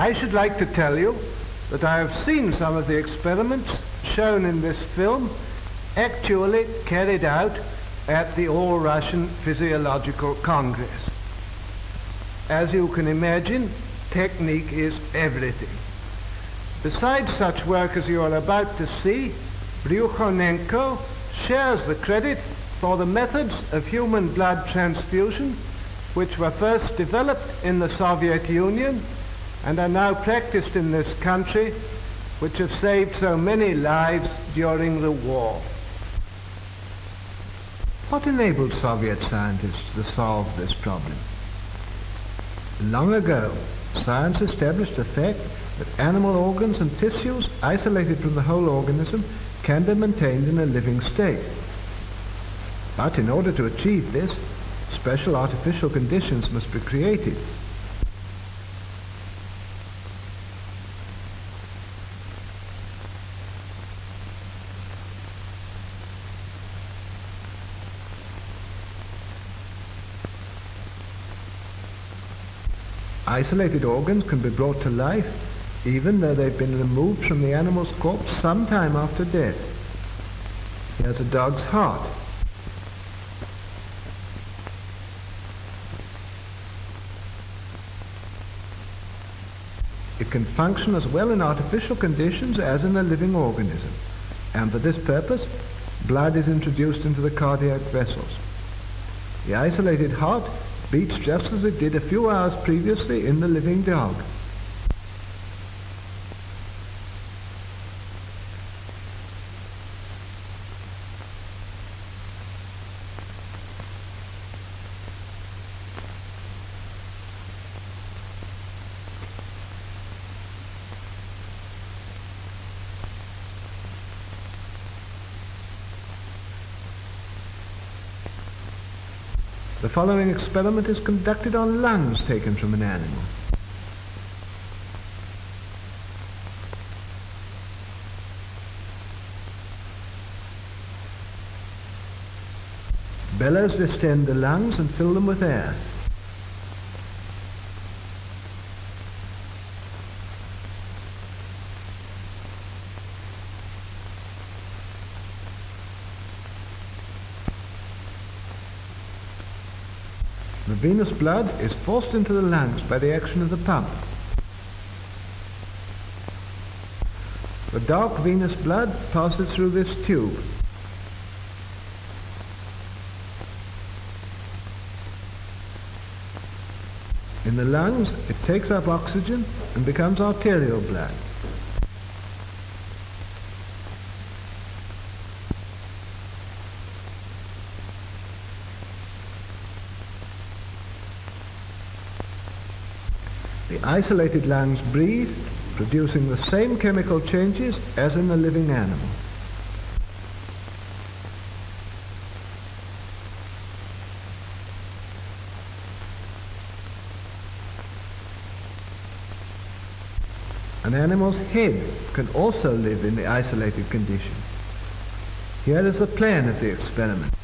I should like to tell you that I have seen some of the experiments shown in this film actually carried out at the All-Russian Physiological Congress. As you can imagine, technique is everything. Besides such work as you are about to see, Bryukhonenko shares the credit for the methods of human blood transfusion which were first developed in the Soviet Union and are now practiced in this country, which have saved so many lives during the war. What enabled Soviet scientists to solve this problem? Long ago, science established the fact that animal organs and tissues isolated from the whole organism can be maintained in a living state. But in order to achieve this, special artificial conditions must be created. Isolated organs can be brought to life even though they've been removed from the animal's corpse some time after death. Here's a dog's heart. It can function as well in artificial conditions as in a living organism, and for this purpose, blood is introduced into the cardiac vessels. The isolated heart beats just as it did a few hours previously in the living dog. The following experiment is conducted on lungs taken from an animal. Bellows distend the lungs and fill them with air. The venous blood is forced into the lungs by the action of the pump. The dark venous blood passes through this tube. In the lungs, it takes up oxygen and becomes arterial blood. The isolated lungs breathe, producing the same chemical changes as in the living animal. An animal's head can also live in the isolated condition. Here is the plan of the experiment.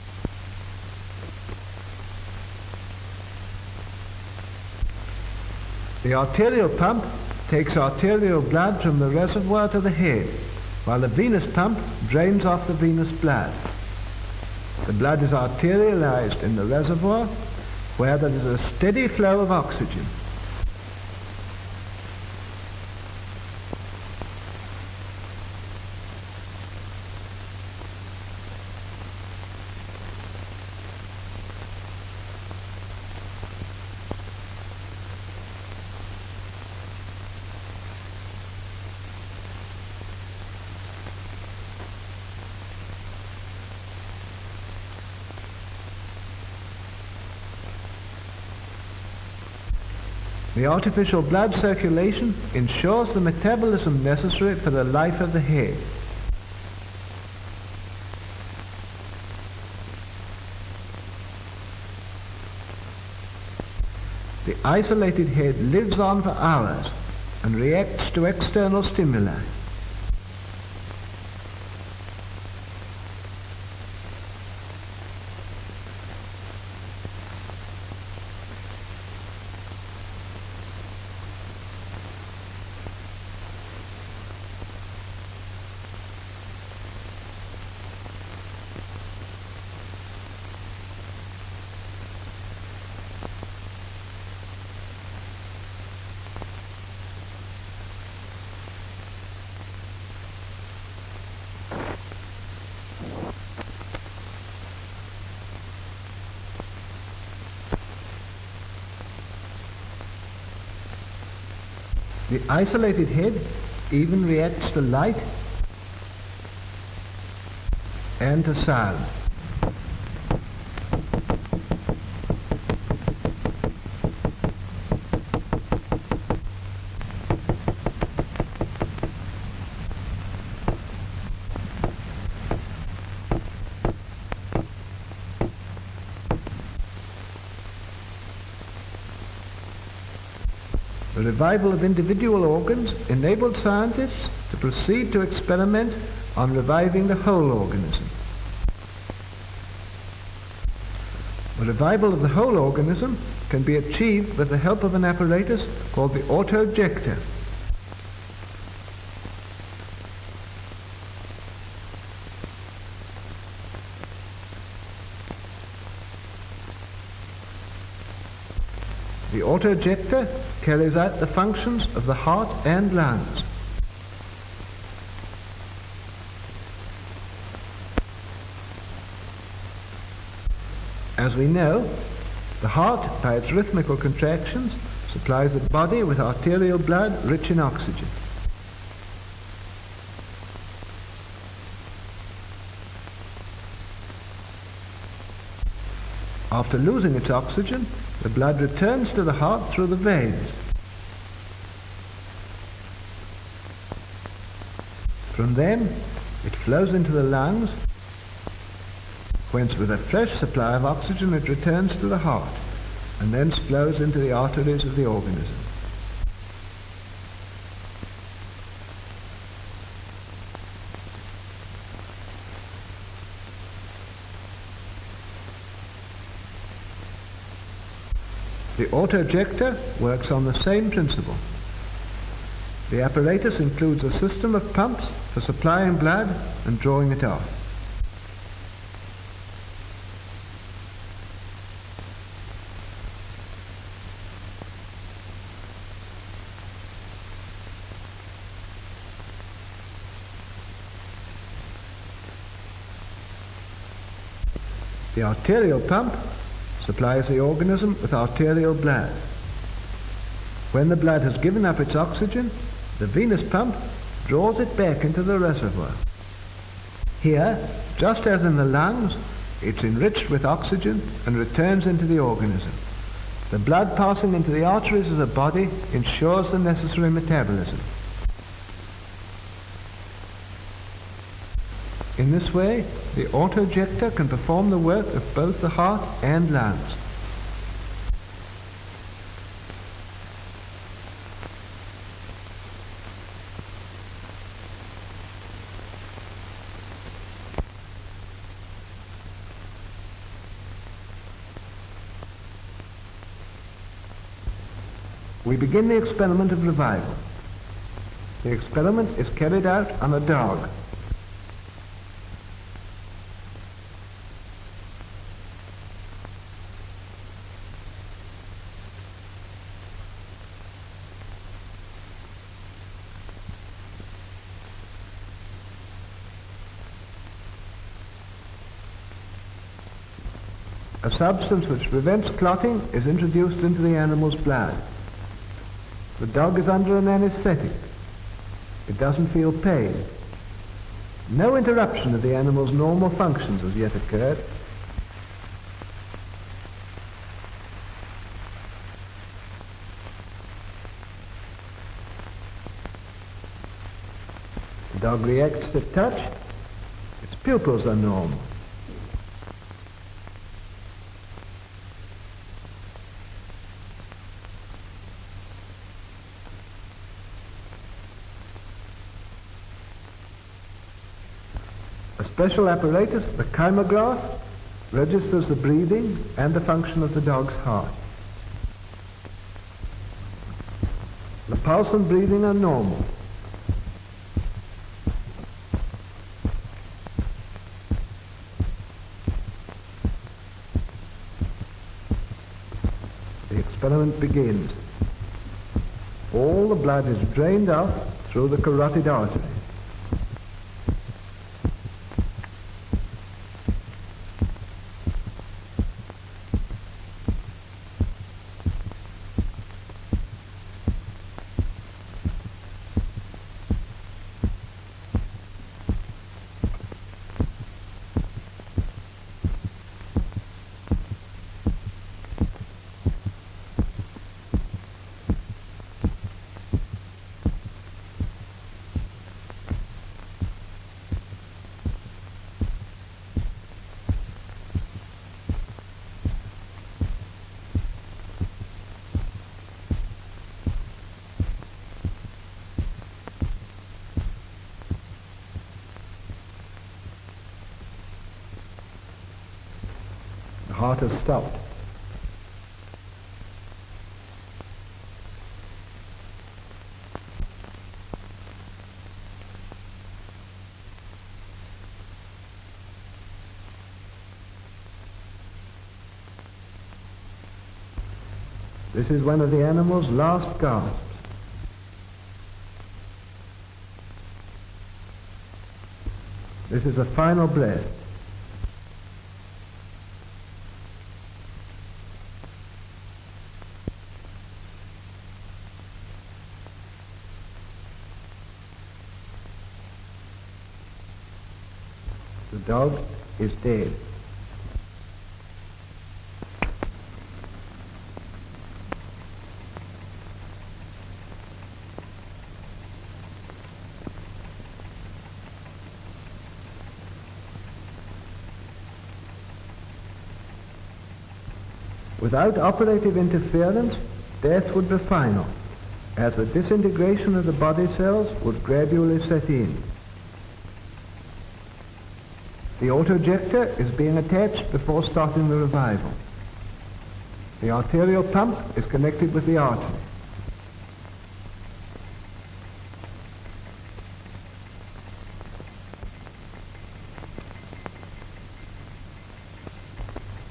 The arterial pump takes arterial blood from the reservoir to the head, while the venous pump drains off the venous blood. The blood is arterialized in the reservoir, where there is a steady flow of oxygen. The artificial blood circulation ensures the metabolism necessary for the life of the head. The isolated head lives on for hours and reacts to external stimuli. The isolated head even reacts to light and to sound. The revival of individual organs enabled scientists to proceed to experiment on reviving the whole organism. The revival of the whole organism can be achieved with the help of an apparatus called the autojektor. The autojektor carries out the functions of the heart and lungs. As we know, the heart, by its rhythmical contractions, supplies the body with arterial blood rich in oxygen. After losing its oxygen, the blood returns to the heart through the veins. From them, it flows into the lungs, whence with a fresh supply of oxygen it returns to the heart, and thence flows into the arteries of the organism. The autojektor works on the same principle. The apparatus includes a system of pumps for supplying blood and drawing it off. The arterial pump supplies the organism with arterial blood. When the blood has given up its oxygen, the venous pump draws it back into the reservoir. Here, just as in the lungs, it's enriched with oxygen and returns into the organism. The blood passing into the arteries of the body ensures the necessary metabolism. In this way, the autojektor can perform the work of both the heart and lungs. We begin the experiment of revival. The experiment is carried out on a dog. A substance which prevents clotting is introduced into the animal's blood. The dog is under an anesthetic. It doesn't feel pain. No interruption of the animal's normal functions has yet occurred. The dog reacts to touch. Its pupils are normal. A special apparatus, the kymograph, registers the breathing and the function of the dog's heart. The pulse and breathing are normal. The experiment begins. All the blood is drained off through the carotid artery. heart has stopped. This is one of the animal's last gasps. This is a final breath. The dog is dead. Without operative interference, death would be final, as the disintegration of the body cells would gradually set in. The autojector is being attached before starting the revival. The arterial pump is connected with the artery.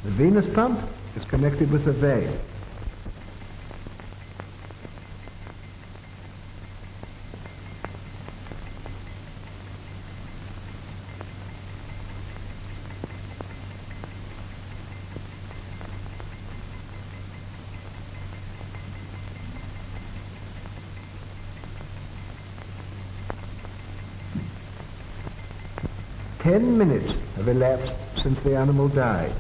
The venous pump is connected with the vein. Ten minutes have elapsed since the animal died.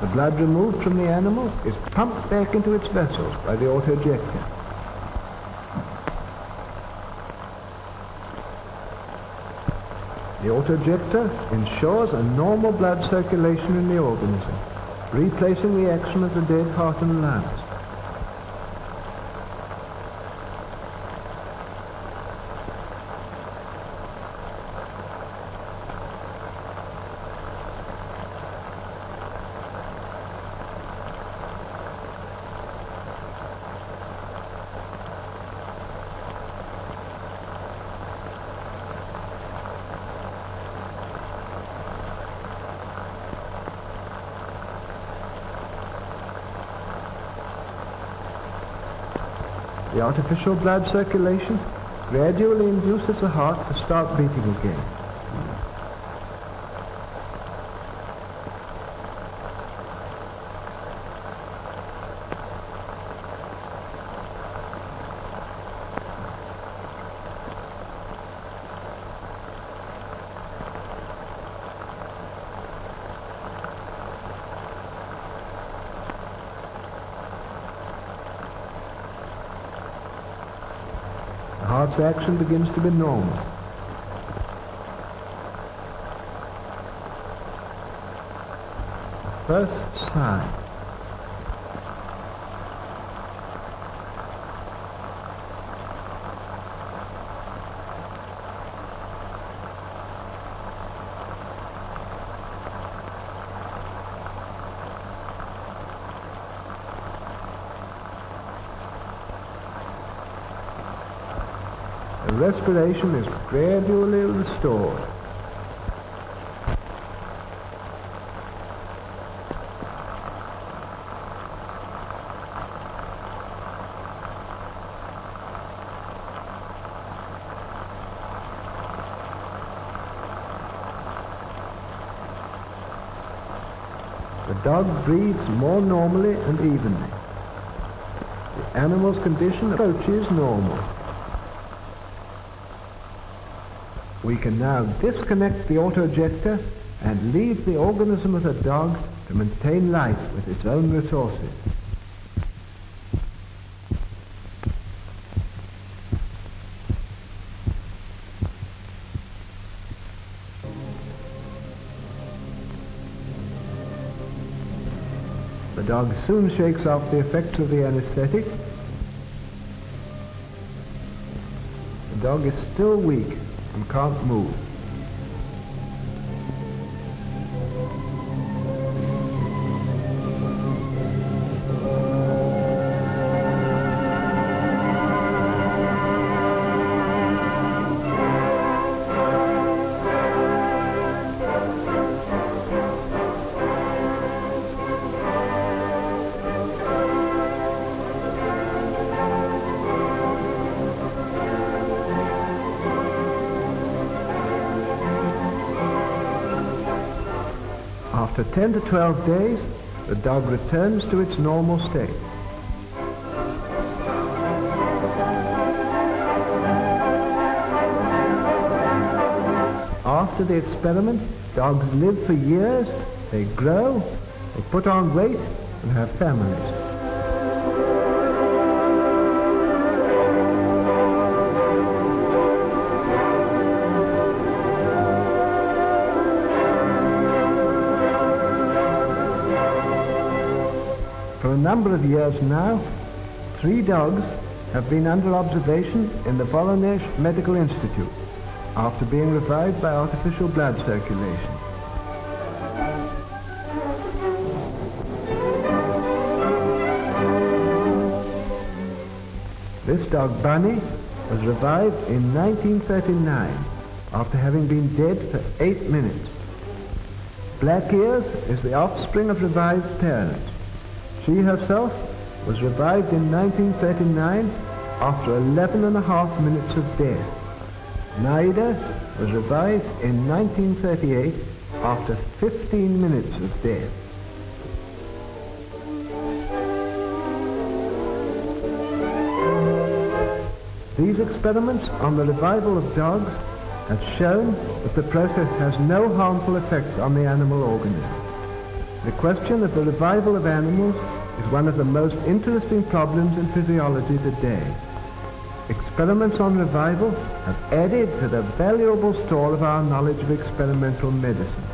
The blood removed from the animal is pumped back into its vessels by the autojector. The autojector ensures a normal blood circulation in the organism, replacing the action of the dead heart and lungs. The artificial blood circulation gradually induces the heart to start beating again. The heart's action begins to be normal. First sign. The respiration is gradually restored. The dog breathes more normally and evenly. The animal's condition approaches normal. We can now disconnect the autojector and leave the organism of the dog to maintain life with its own resources. The dog soon shakes off the effects of the anesthetic. The dog is still weak, and can't move. After 10 to 12 days, the dog returns to its normal state. After the experiment, dogs live for years, they grow, they put on weight, and have families. For a number of years now, 3 dogs have been under observation in the Voronezh Medical Institute after being revived by artificial blood circulation. This dog, Bunny, was revived in 1939 after having been dead for 8 minutes. Black Ears is the offspring of revived parents. She herself was revived in 1939 after 11.5 minutes of death. Naida was revived in 1938 after 15 minutes of death. These experiments on the revival of dogs have shown that the process has no harmful effects on the animal organism. The question of the revival of animals is one of the most interesting problems in physiology today. Experiments on revival have added to the valuable store of our knowledge of experimental medicine.